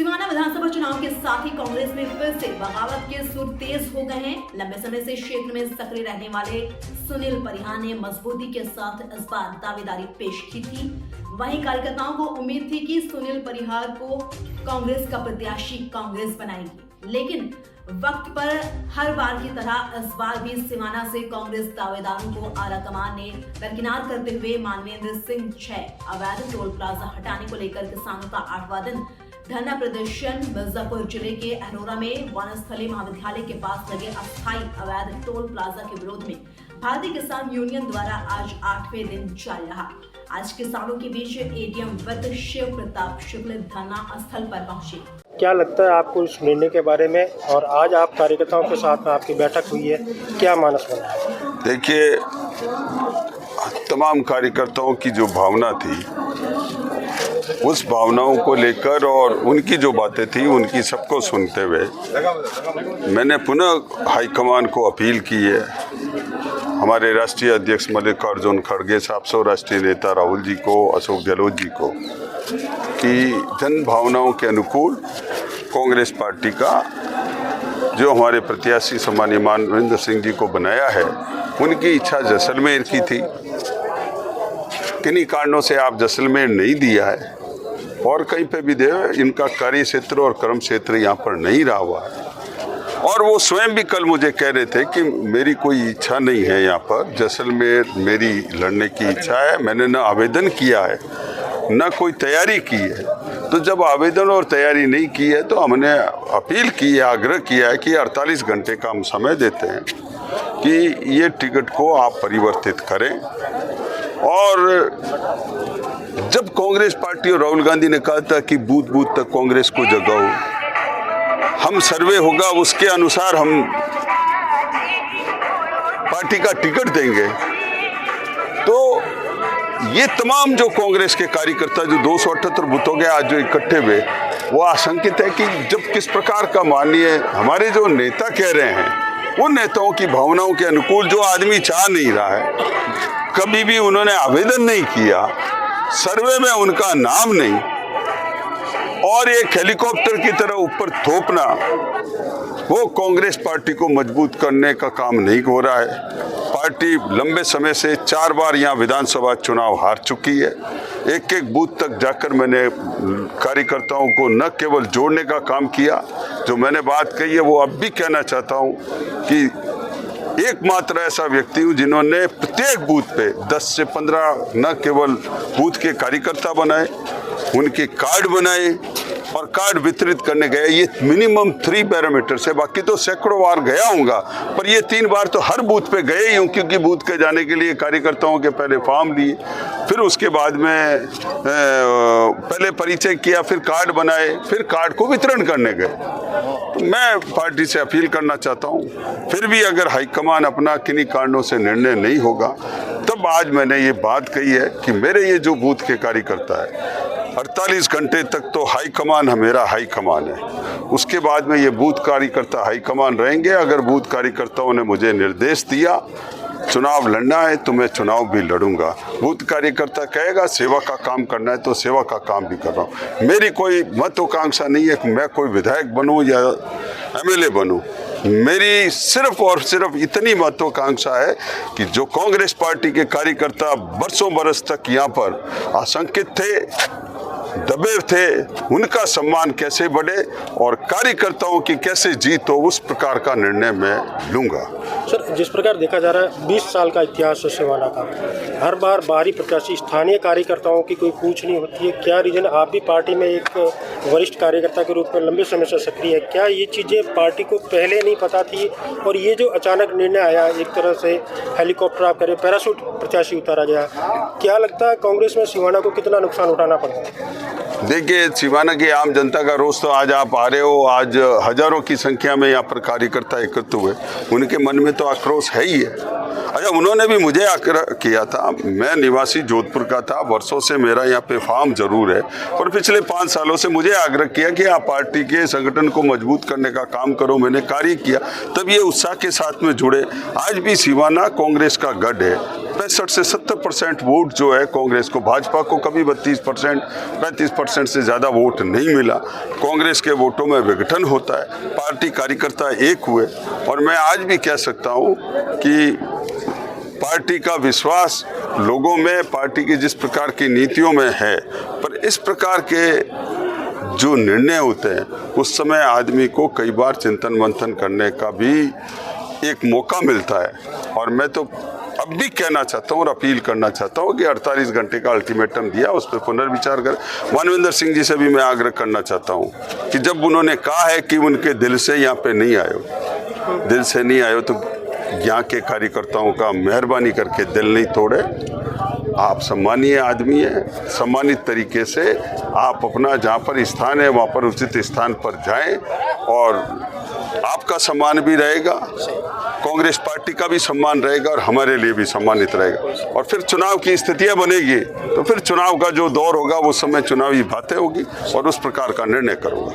सिवाना विधानसभा चुनाव के साथ ही कांग्रेस में फिर से बगावत के सुर तेज हो गए हैं। लंबे समय से क्षेत्र में सक्रिय रहने वाले सुनील परिहार ने मजबूती के साथ इस बार दावेदारी पेश की थी। वहीं कार्यकर्ताओं को उम्मीद थी कि सुनील परिहार को कांग्रेस का प्रत्याशी कांग्रेस बनाएगी, लेकिन वक्त पर हर बार की तरह इस बार भी सिवाना से कांग्रेस दावेदारों को आलाकमान ने दरकिनार करते हुए मानवेंद्र सिंह 6 अवैध टोल प्लाजा हटाने को लेकर किसानों का 8वां दिन धरना प्रदर्शन। मिर्जापुर जिले के अरोरा में वनस्थली महाविद्यालय के पास लगे अस्थायी अवैध टोल प्लाजा के विरोध में भारतीय किसान यूनियन द्वारा आज 8वें दिन जारी रहा। आज किसानों के बीच एडीएम विद शिव प्रताप शुक्ल धरना स्थल पर पहुंचे। क्या लगता है आपको इस निर्णय के बारे में, और आज आप कार्यकर्ताओं के साथ में आपकी बैठक हुई है, क्या मानस बना है? देखिए, तमाम कार्यकर्ताओं की जो भावना थी, उस भावनाओं को लेकर और उनकी जो बातें थी उनकी सबको सुनते हुए मैंने पुनः हाईकमान को अपील की है, हमारे राष्ट्रीय अध्यक्ष मल्लिकार्जुन खड़गे साहब से, राष्ट्रीय नेता राहुल जी को, अशोक गहलोत जी को, कि जन भावनाओं के अनुकूल कांग्रेस पार्टी का जो हमारे प्रत्याशी सम्मानीय मानवेंद्र सिंह जी को बनाया है, उनकी इच्छा जैसलमेर की थी। किन्हीं कारणों से आप जैसलमेर नहीं दिया है और कहीं पे भी दे, इनका कार्य क्षेत्र और कर्म क्षेत्र यहाँ पर नहीं रहा हुआ है। और वो स्वयं भी कल मुझे कह रहे थे कि मेरी कोई इच्छा नहीं है यहाँ पर जैसलमेर मेरी लड़ने की इच्छा है, मैंने न आवेदन किया है न कोई तैयारी की है। तो जब आवेदन और तैयारी नहीं की है तो हमने अपील की है, आग्रह किया है कि 48 घंटे का हम समय देते हैं कि ये टिकट को आप परिवर्तित करें। और जब कांग्रेस पार्टी और राहुल गांधी ने कहा था कि बूथ बूथ तक कांग्रेस को जगाओ, हम सर्वे होगा उसके अनुसार हम पार्टी का टिकट देंगे, तो ये तमाम जो कांग्रेस के कार्यकर्ता जो 278 बूथों के आज जो इकट्ठे हुए, वो आशंकित है कि जब किस प्रकार का माननीय हमारे जो नेता कह रहे हैं, उन नेताओं की भावनाओं के अनुकूल जो आदमी चाह नहीं रहा है, कभी भी उन्होंने आवेदन नहीं किया, सर्वे में उनका नाम नहीं, और एक हेलीकॉप्टर की तरह ऊपर थोपना, वो कांग्रेस पार्टी को मजबूत करने का काम नहीं हो रहा है। पार्टी लंबे समय से 4 बार यहाँ विधानसभा चुनाव हार चुकी है। एक एक बूथ तक जाकर मैंने कार्यकर्ताओं को न केवल जोड़ने का काम किया, जो मैंने बात कही है वो अब भी कहना चाहता हूँ कि एकमात्र ऐसा व्यक्ति हूँ जिन्होंने प्रत्येक बूथ पे 10 से 15 न केवल बूथ के कार्यकर्ता बनाए, उनके कार्ड बनाए और कार्ड वितरित करने गए। ये मिनिमम 3 पैरामीटर से, बाकी तो सैकड़ों बार गया हूँगा, पर ये 3 बार तो हर बूथ पे गए ही हूँ, क्योंकि बूथ के जाने के लिए कार्यकर्ताओं के पहले फॉर्म लिए, फिर उसके बाद में पहले परिचय किया, फिर कार्ड बनाए, फिर कार्ड को वितरण करने गए। तो मैं पार्टी से अपील करना चाहता हूँ, फिर भी अगर हाईकमान अपना किन्हीं कारणों से निर्णय नहीं होगा, तब आज मैंने ये बात कही है कि मेरे ये जो बूथ के कार्यकर्ता है, 48 घंटे तक तो हाईकमान मेरा हाईकमान है, उसके बाद में ये बूथ कार्यकर्ता हाईकमान रहेंगे। अगर बूथ कार्यकर्ताओं ने मुझे निर्देश दिया चुनाव लड़ना है तो मैं चुनाव भी लड़ूंगा। बूथ कार्यकर्ता कहेगा सेवा का काम करना है तो सेवा का काम भी कर रहा हूँ। मेरी कोई महत्वाकांक्षा नहीं है कि मैं कोई विधायक बनूं या एमएलए बनूं। मेरी सिर्फ और सिर्फ इतनी महत्वाकांक्षा है कि जो कांग्रेस पार्टी के कार्यकर्ता बरसों बरस तक यहाँ पर आशंकित थे, दबे थे, उनका सम्मान कैसे बढ़े और कार्यकर्ताओं की कैसे जीत हो, उस प्रकार का निर्णय मैं लूंगा। सर, जिस प्रकार देखा जा रहा है 20 साल का इतिहास है सिवाना का, हर बार बाहरी प्रत्याशी स्थानीय कार्यकर्ताओं की कोई पूछ नहीं होती है, क्या रीजन? आप भी पार्टी में एक वरिष्ठ कार्यकर्ता के रूप में लंबे समय से सक्रिय है, क्या ये चीज़ें पार्टी को पहले नहीं पता थी? और ये जो अचानक निर्णय आया, एक तरह से हेलीकॉप्टर आप करें, पैराशूट प्रत्याशी उतारा गया, क्या लगता है कांग्रेस में सिवाना को कितना नुकसान उठाना पड़ा? देखिए, सिवाना की आम जनता का रोष तो आज आप आ रहे हो, आज हजारों की संख्या में यहाँ पर कार्यकर्ता एकत्र हुए, उनके मन में तो आक्रोश है ही है। अच्छा, उन्होंने भी मुझे आग्रह किया था, मैं निवासी जोधपुर का था, वर्षों से मेरा यहाँ पे फार्म जरूर है, पर पिछले 5 सालों से मुझे आग्रह किया कि आप पार्टी के संगठन को मजबूत करने का काम करो। मैंने कार्य किया, तब ये उत्साह के साथ में जुड़े। आज भी सिवाना कांग्रेस का गढ़ है, 65 से 70% वोट जो है कांग्रेस को, भाजपा को कभी 32% 35% से ज़्यादा वोट नहीं मिला। कांग्रेस के वोटों में विघटन होता है, पार्टी कार्यकर्ता एक हुए। और मैं आज भी कह सकता हूँ कि पार्टी का विश्वास लोगों में, पार्टी की जिस प्रकार की नीतियों में है, पर इस प्रकार के जो निर्णय होते हैं उस समय आदमी को कई बार चिंतन मंथन करने का भी एक मौका मिलता है। और मैं तो अब भी कहना चाहता हूँ और अपील करना चाहता हूँ कि 48 घंटे का अल्टीमेटम दिया, उस पर पुनर्विचार करें। मानवेंद्र सिंह जी से भी मैं आग्रह करना चाहता हूँ कि जब उन्होंने कहा है कि उनके दिल से यहाँ पे नहीं आए, दिल से नहीं आए, तो यहाँ के कार्यकर्ताओं का मेहरबानी करके दिल नहीं तोड़े। आप सम्मानीय आदमी हैं, सम्मानित तरीके से आप अपना जहाँ पर स्थान है वहाँ पर उचित स्थान पर जाएं और आपका सम्मान भी रहेगा, कांग्रेस पार्टी का भी सम्मान रहेगा और हमारे लिए भी सम्मानित रहेगा। और फिर चुनाव की स्थितियाँ बनेगी तो फिर चुनाव का जो दौर होगा वो समय चुनावी बातें होगी और उस प्रकार का निर्णय करूँगा।